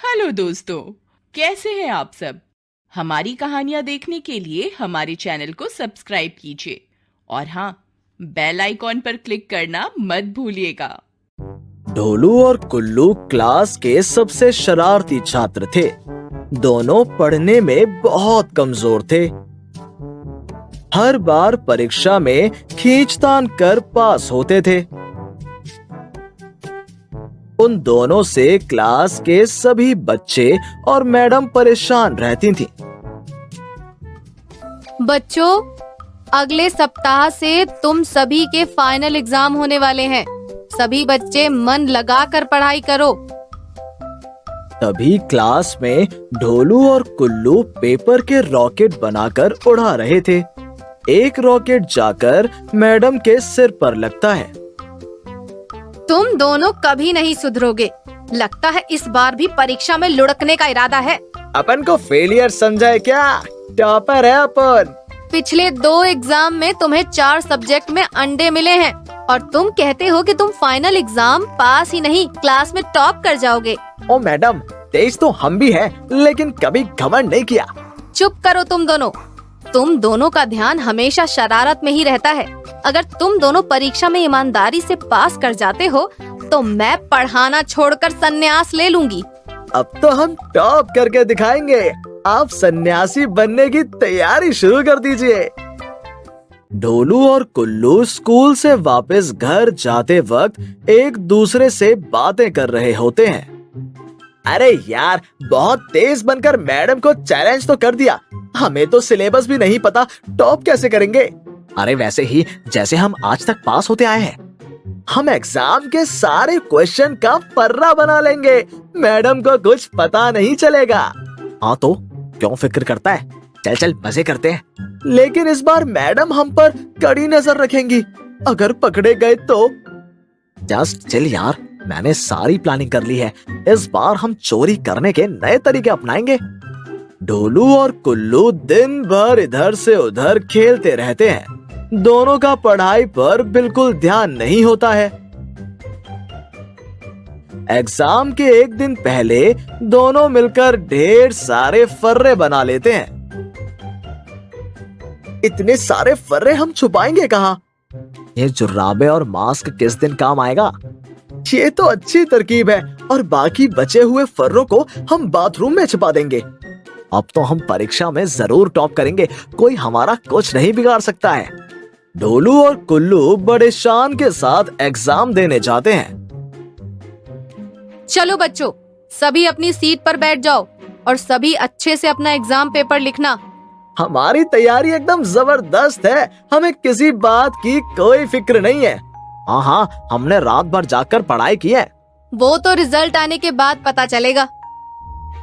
Hello दोस्तों, कैसे हैं आप सब। हमारी कहानियां देखने के लिए हमारे चैनल को सब्सक्राइब कीजिए और हाँ, बेल आइकॉन पर क्लिक करना मत भूलिएगा। ढोलू और कुल्लू क्लास के सबसे शरारती छात्र थे। दोनों पढ़ने में बहुत कमजोर थे। हर बार परीक्षा में खींचतान कर पास होते थे। उन दोनों से क्लास के सभी बच्चे और मैडम परेशान रहती थीं। बच्चों, अगले सप्ताह से तुम सभी के फाइनल एग्जाम होने वाले हैं। सभी बच्चे मन लगाकर पढ़ाई करो। तभी क्लास में ढोलू और कुल्लू पेपर के रॉकेट बनाकर उड़ा रहे थे। एक रॉकेट जाकर मैडम के सिर पर लगता है। तुम दोनों कभी नहीं सुधरोगे। लगता है इस बार भी परीक्षा में लुढ़कने का इरादा है। अपन को फेलियर समझा है क्या? टॉपर है अपन। पिछले 2 एग्जाम में तुम्हें 4 सब्जेक्ट में अंडे मिले हैं और तुम कहते हो कि तुम फाइनल एग्जाम पास ही नहीं, क्लास में टॉप कर जाओगे। ओ मैडम, तेज तो हम भी हैं, लेकिन कभी घमंड नहीं किया। चुप करो तुम दोनों। तुम दोनों का ध्यान हमेशा शरारत में ही रहता है। अगर तुम दोनों परीक्षा में ईमानदारी से पास कर जाते हो तो मैं पढ़ाना छोड़कर संन्यास ले लूंगी। अब तो हम टॉप करके दिखाएंगे। आप सन्यासी बनने की तैयारी शुरू कर दीजिए। ढोलू और कुल्लू स्कूल से वापस घर जाते वक्त एक दूसरे से बातें कर रहे होते हैं। अरे यार, बहुत तेज बनकर मैडम को चैलेंज तो कर दिया। हमें तो सिलेबस भी नहीं पता, टॉप कैसे करेंगे। अरे वैसे ही जैसे हम आज तक पास होते आए हैं, हम एग्जाम के सारे क्वेश्चन का फर्रा बना लेंगे। मैडम को कुछ पता नहीं चलेगा। हाँ तो क्यों फिक्र करता है, चल चल मजे करते हैं। लेकिन इस बार मैडम हम पर कड़ी नजर रखेंगी। अगर पकड़े गए तो। जस्ट चिल यार, मैंने सारी प्लानिंग कर ली है। इस बार हम चोरी करने के नए तरीके अपनाएंगे। ढोलू और कुल्लू दिन भर इधर से उधर खेलते रहते हैं। दोनों का पढ़ाई पर बिल्कुल ध्यान नहीं होता है। एग्जाम के एक दिन पहले दोनों मिलकर ढेर सारे फर्रे बना लेते हैं। इतने सारे फर्रे हम छुपाएंगे कहाँ? ये जुर्राबे और मास्क किस दिन काम आएगा? ये तो अच्छी तरकीब है। और बाकी बचे हुए फर्रों को हम बाथरूम में छुपा देंगे। अब तो हम परीक्षा में जरूर टॉप करेंगे। कोई हमारा कुछ नहीं बिगाड़ सकता है। ढोलू और कुल्लू बड़े शान के साथ एग्जाम देने जाते हैं। चलो बच्चों, सभी अपनी सीट पर बैठ जाओ और सभी अच्छे से अपना एग्जाम पेपर लिखना। हमारी तैयारी एकदम जबरदस्त है। हमें किसी बात की कोई फिक्र नहीं है। हाँ, हमने रात भर जाकर पढ़ाई की है। वो तो रिजल्ट आने के बाद पता चलेगा।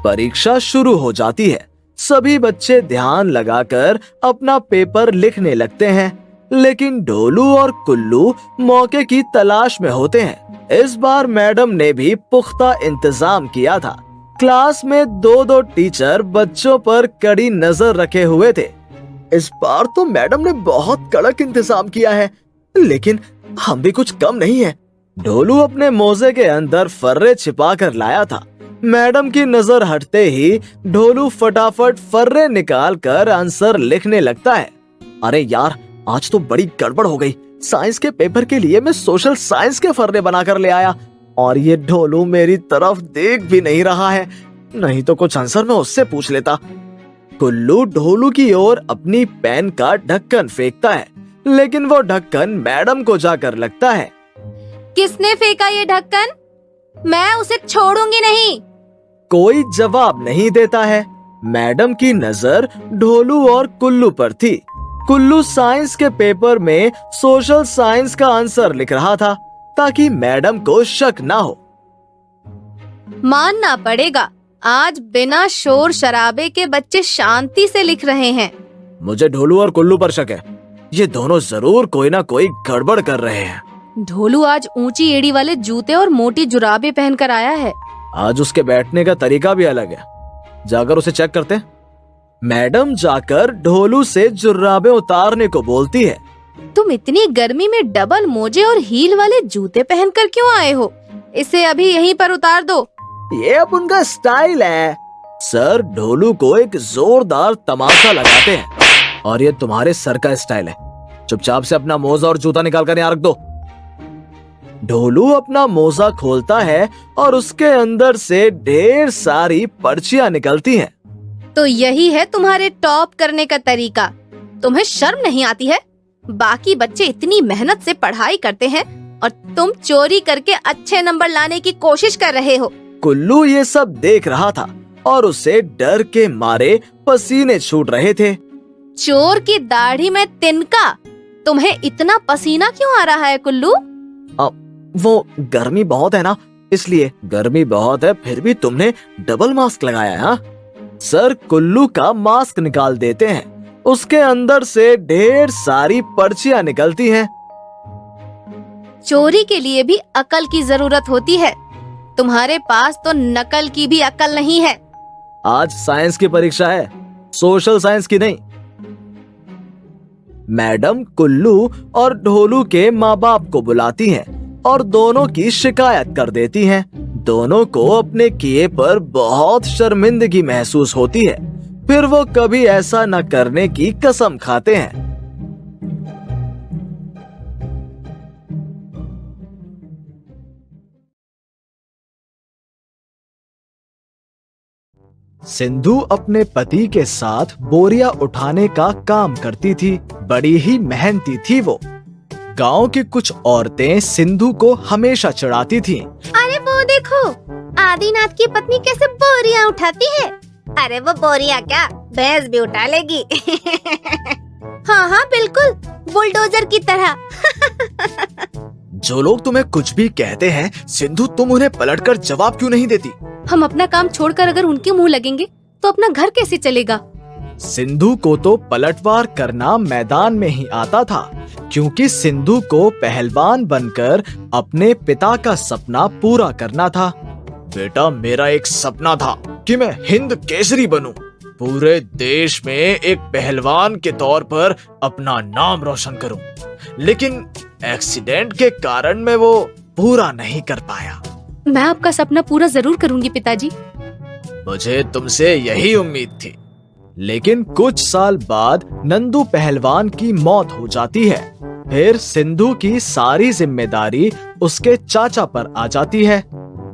परीक्षा शुरू हो जाती है। सभी बच्चे ध्यान लगाकर अपना पेपर लिखने लगते हैं, लेकिन ढोलू और कुल्लू मौके की तलाश में होते हैं। इस बार मैडम ने भी पुख्ता इंतजाम किया था। क्लास में 2-2 टीचर बच्चों पर कड़ी नजर रखे हुए थे। इस बार तो मैडम ने बहुत कड़क इंतजाम किया है, लेकिन हम भी कुछ कम नहीं है। ढोलू अपने मोजे के अंदर फर्रे छिपा कर लाया था। मैडम की नजर हटते ही ढोलू फटाफट फर्रे निकाल कर आंसर लिखने लगता है। अरे यार, आज तो बड़ी गड़बड़ हो गई। साइंस के पेपर के लिए मैं सोशल साइंस के फर्रे बनाकर ले आया और ये ढोलू मेरी तरफ देख भी नहीं रहा है। नहीं तो कुछ आंसर मैं उससे पूछ लेता। कुल्लू ढोलू की ओर अपनी पेन का ढक्कन फेंकता है, लेकिन वो ढक्कन मैडम को जाकर लगता है। किसने फेंका ये ढक्कन? मैं उसे छोड़ूंगी नहीं। कोई जवाब नहीं देता है। मैडम की नजर ढोलू और कुल्लू पर थी। कुल्लू साइंस के पेपर में सोशल साइंस का आंसर लिख रहा था ताकि मैडम को शक ना हो। मानना पड़ेगा, आज बिना शोर शराबे के बच्चे शांति से लिख रहे हैं। मुझे ढोलू और कुल्लू पर शक है। ये दोनों जरूर कोई ना कोई गड़बड़ कर रहे हैं। ढोलू आज ऊंची एड़ी वाले जूते और मोटी जुराबे पहनकर आया है। आज उसके बैठने का तरीका भी अलग है। जाकर उसे चेक करते हैं। मैडम जाकर ढोलू से जुर्राबे उतारने को बोलती है। तुम इतनी गर्मी में डबल मोजे और हील वाले जूते पहनकर क्यों आए हो? इसे अभी यहीं पर उतार दो। ये अब उनका स्टाइल है। सर ढोलू को एक जोरदार तमाचा लगाते हैं। और ये तुम्हारे सर का स्टाइल है। चुपचाप से अपना मोजा और जूता निकाल कर यहाँ रख दो। ढोलू अपना मोजा खोलता है और उसके अंदर से ढेर सारी पर्चियां निकलती हैं। तो यही है तुम्हारे टॉप करने का तरीका। तुम्हें शर्म नहीं आती है? बाकी बच्चे इतनी मेहनत से पढ़ाई करते हैं और तुम चोरी करके अच्छे नंबर लाने की कोशिश कर रहे हो। कुल्लू ये सब देख रहा था और उसे डर के मारे पसीने छूट रहे थे। चोर की दाढ़ी में तिनका, तुम्हें इतना पसीना क्यों आ रहा है कुल्लू? वो गर्मी बहुत है ना, इसलिए। गर्मी बहुत है फिर भी तुमने डबल मास्क लगाया है, हाँ? सर कुल्लू का मास्क निकाल देते हैं। उसके अंदर से ढेर सारी पर्चियां निकलती हैं। चोरी के लिए भी अकल की जरूरत होती है। तुम्हारे पास तो नकल की भी अकल नहीं है। आज साइंस की परीक्षा है, सोशल साइंस की नहीं। मैडम कुल्लू और ढोलू के माँ बाप को बुलाती हैं और दोनों की शिकायत कर देती हैं। दोनों को अपने किए पर बहुत शर्मिंदगी महसूस होती है। फिर वो कभी ऐसा न करने की कसम खाते हैं। सिंधु अपने पति के साथ बोरिया उठाने का काम करती थी। बड़ी ही मेहनती थी वो। गांव की कुछ औरतें सिंधु को हमेशा चिढ़ाती थीं। अरे वो देखो, आदिनाथ की पत्नी कैसे बोरियां उठाती है। अरे वो बोरियां क्या, भैंस भी उठा लेगी। हाँ हाँ बिल्कुल, बुलडोजर की तरह। जो लोग तुम्हें कुछ भी कहते हैं सिंधु, तुम उन्हें पलटकर जवाब क्यों नहीं देती? हम अपना काम छोड़कर अगर उनके मुंह लगेंगे तो अपना घर कैसे चलेगा? सिंधु को तो पलटवार करना मैदान में ही आता था, क्योंकि सिंधु को पहलवान बनकर अपने पिता का सपना पूरा करना था। बेटा, मेरा एक सपना था कि मैं हिंद केसरी बनूं, पूरे देश में एक पहलवान के तौर पर अपना नाम रोशन करूं। लेकिन एक्सीडेंट के कारण मैं वो पूरा नहीं कर पाया। मैं आपका सपना पूरा जरूर करूंगी पिताजी। मुझे तुमसे यही उम्मीद थी। लेकिन कुछ साल बाद नंदू पहलवान की मौत हो जाती है। फिर सिंधु की सारी जिम्मेदारी उसके चाचा पर आ जाती है।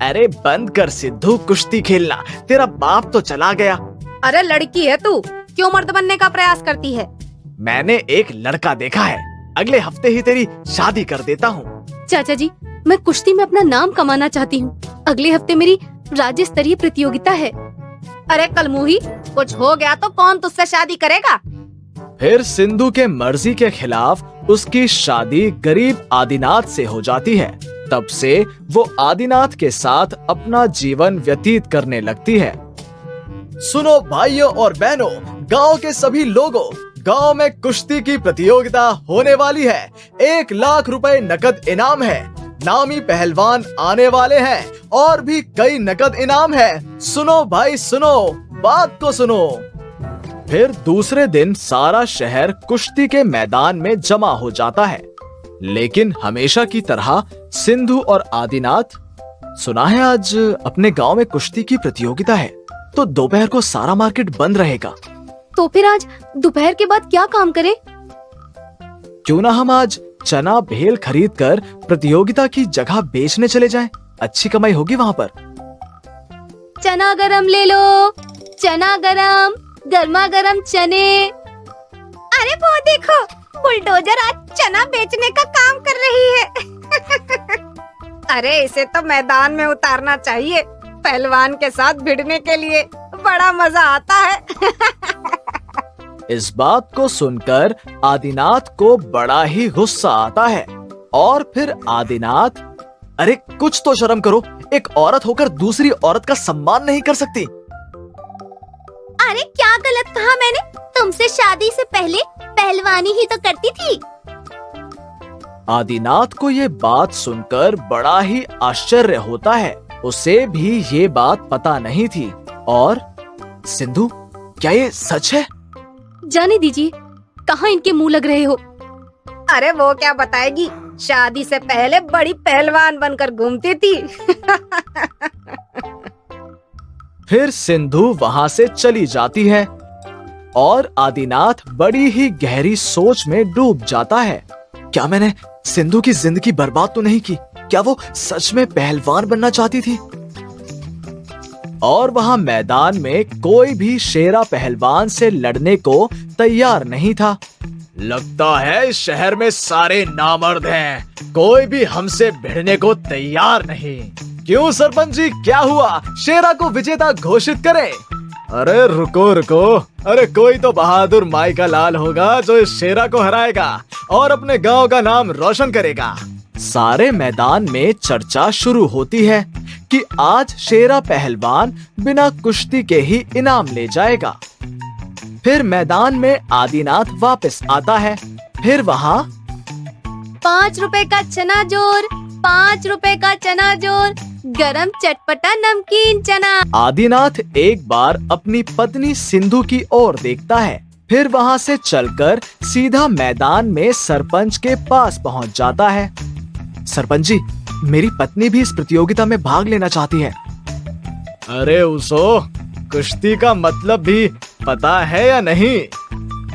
अरे बंद कर सिद्धू कुश्ती खेलना, तेरा बाप तो चला गया। अरे लड़की है तू, क्यों मर्द बनने का प्रयास करती है? मैंने एक लड़का देखा है, अगले हफ्ते ही तेरी शादी कर देता हूँ। चाचा जी, मैं कुश्ती में अपना नाम कमाना चाहती हूँ। अगले हफ्ते मेरी राज्य स्तरीय प्रतियोगिता है। अरे कलमुही, कुछ हो गया तो कौन तुझसे शादी करेगा? फिर सिंधु के मर्जी के खिलाफ उसकी शादी गरीब आदिनाथ से हो जाती है। तब से वो आदिनाथ के साथ अपना जीवन व्यतीत करने लगती है। सुनो भाइयों और बहनों, गांव के सभी लोगों, गांव में कुश्ती की प्रतियोगिता होने वाली है। 1 लाख रुपए नकद इनाम है। नामी पहलवान आने वाले हैं और भी कई नकद इनाम है। सुनो भाई सुनो, बात को सुनो। फिर दूसरे दिन सारा शहर कुश्ती के मैदान में जमा हो जाता है। लेकिन हमेशा की तरह सिंधु और आदिनाथ, सुना है आज अपने गांव में कुश्ती की प्रतियोगिता है, तो दोपहर को सारा मार्केट बंद रहेगा। तो फिर आज दोपहर के बाद क्या काम करें? क्यों ना हम आज चना भेल खरीद कर प्रतियोगिता की जगह बेचने चले जाएं? अच्छी कमाई होगी वहाँ पर। चना गरम ले लो, चना गरम, गर्मा गरम चने। अरे वो देखो, बुलडोजर आज चना बेचने का काम कर रही है। अरे इसे तो मैदान में उतारना चाहिए। पहलवान के साथ भिड़ने के लिए बड़ा मजा आता है। इस बात को सुनकर आदिनाथ को बड़ा ही गुस्सा आता है। और फिर आदिनाथ, अरे कुछ तो शर्म करो, एक औरत होकर दूसरी औरत का सम्मान नहीं कर सकती। अरे क्या गलत कहा मैंने? तुमसे शादी से पहले पहलवानी ही तो करती थी। आदिनाथ को ये बात सुनकर बड़ा ही आश्चर्य होता है। उसे भी ये बात पता नहीं थी। और सिंधु, क्या ये सच है? जाने दीजिए, कहाँ इनके मुंह लग रहे हो। अरे वो क्या बताएगी, शादी से पहले बड़ी पहलवान बनकर घूमती थी। फिर सिंधु वहां से चली जाती है और आदिनाथ बड़ी ही गहरी सोच में डूब जाता है। क्या मैंने सिंधु की जिंदगी बर्बाद तो नहीं की? क्या वो सच में पहलवान बनना चाहती थी? और वहां मैदान में कोई भी शेरा पहलवान से लड़ने को तैयार नहीं था। लगता है इस शहर में सारे नामर्द हैं, कोई भी हमसे भिड़ने को तैयार नहीं। क्यों सरपंच जी, क्या हुआ? शेरा को विजेता घोषित करें। अरे रुको रुको, अरे कोई तो बहादुर माई का लाल होगा जो इस शेरा को हराएगा और अपने गांव का नाम रोशन करेगा। सारे मैदान में चर्चा शुरू होती है कि आज शेरा पहलवान बिना कुश्ती के ही इनाम ले जाएगा। फिर मैदान में आदिनाथ वापस आता है। फिर वहाँ 5 रुपए का चना जोर, 5 रुपए का चना जोर, गरम चटपटा नमकीन चना। आदिनाथ एक बार अपनी पत्नी सिंधु की ओर देखता है। फिर वहाँ से चलकर सीधा मैदान में सरपंच के पास पहुँच जाता है। सरपंच जी, मेरी पत्नी भी इस प्रतियोगिता में भाग लेना चाहती है। अरे उसो, कुश्ती का मतलब भी पता है या नहीं?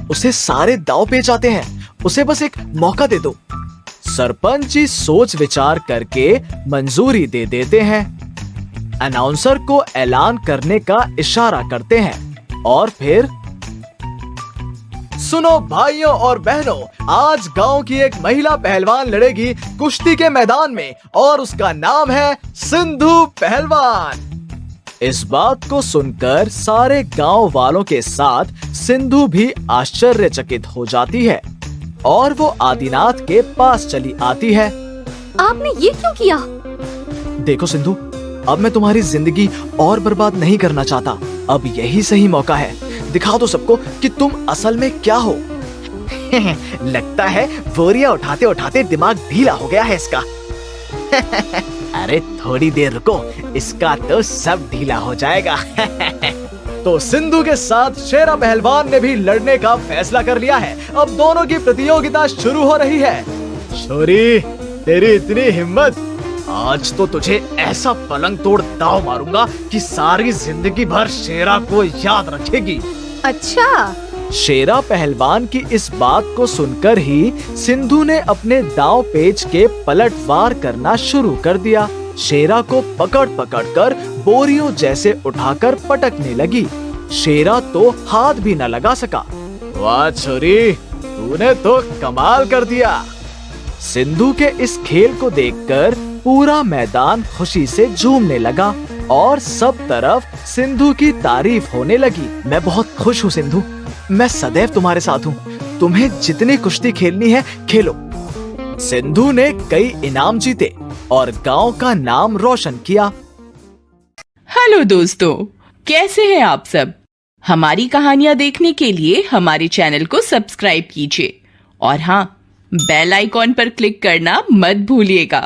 उसे सारे दांव पेच आते हैं, उसे बस एक मौका दे दो। सरपंच जी सोच विचार करके मंजूरी दे देते हैं। अनाउंसर को ऐलान करने का इशारा करते हैं और फिर सुनो भाइयों और बहनों, आज गांव की एक महिला पहलवान लड़ेगी कुश्ती के मैदान में और उसका नाम है सिंधु पहलवान। इस बात को सुनकर सारे गांव वालों के साथ सिंधु भी आश्चर्यचकित हो जाती है और वो आदिनाथ के पास चली आती है। आपने ये क्यों किया? देखो सिंधु, अब मैं तुम्हारी जिंदगी और बर्बाद नहीं करना चाहता। अब यही सही मौका है, दिखा दो सबको कि तुम असल में क्या हो। लगता है बोरिया उठाते उठाते दिमाग ढीला हो गया है इसका। अरे थोड़ी देर रुको, इसका तो सब ढीला हो जाएगा। तो सिंधु के साथ शेरा पहलवान ने भी लड़ने का फैसला कर लिया है। अब दोनों की प्रतियोगिता शुरू हो रही है। छोरी, तेरी इतनी हिम्मत, आज तो तुझे ऐसा पलंग तोड़ दाव मारूंगा कि सारी जिंदगी भर शेरा को याद रखेगी। अच्छा। शेरा पहलवान की इस बात को सुनकर ही सिंधु ने अपने दांव पेच के पलटवार करना शुरू कर दिया। शेरा को पकड़ पकड़ कर बोरियों जैसे उठाकर पटकने लगी। शेरा तो हाथ भी न लगा सका। वाह छोरी, तूने तो कमाल कर दिया। सिंधु के इस खेल को देखकर पूरा मैदान खुशी से झूमने लगा और सब तरफ सिंधु की तारीफ होने लगी। मैं बहुत खुश हूँ सिंधु, मैं सदैव तुम्हारे साथ हूँ। तुम्हें जितनी कुश्ती खेलनी है खेलो। सिंधु ने कई इनाम जीते और गांव का नाम रोशन किया। हेलो दोस्तों, कैसे हैं आप सब? हमारी कहानियां देखने के लिए हमारे चैनल को सब्सक्राइब कीजिए और हाँ, बेल आइकॉन पर क्लिक करना मत भूलिएगा।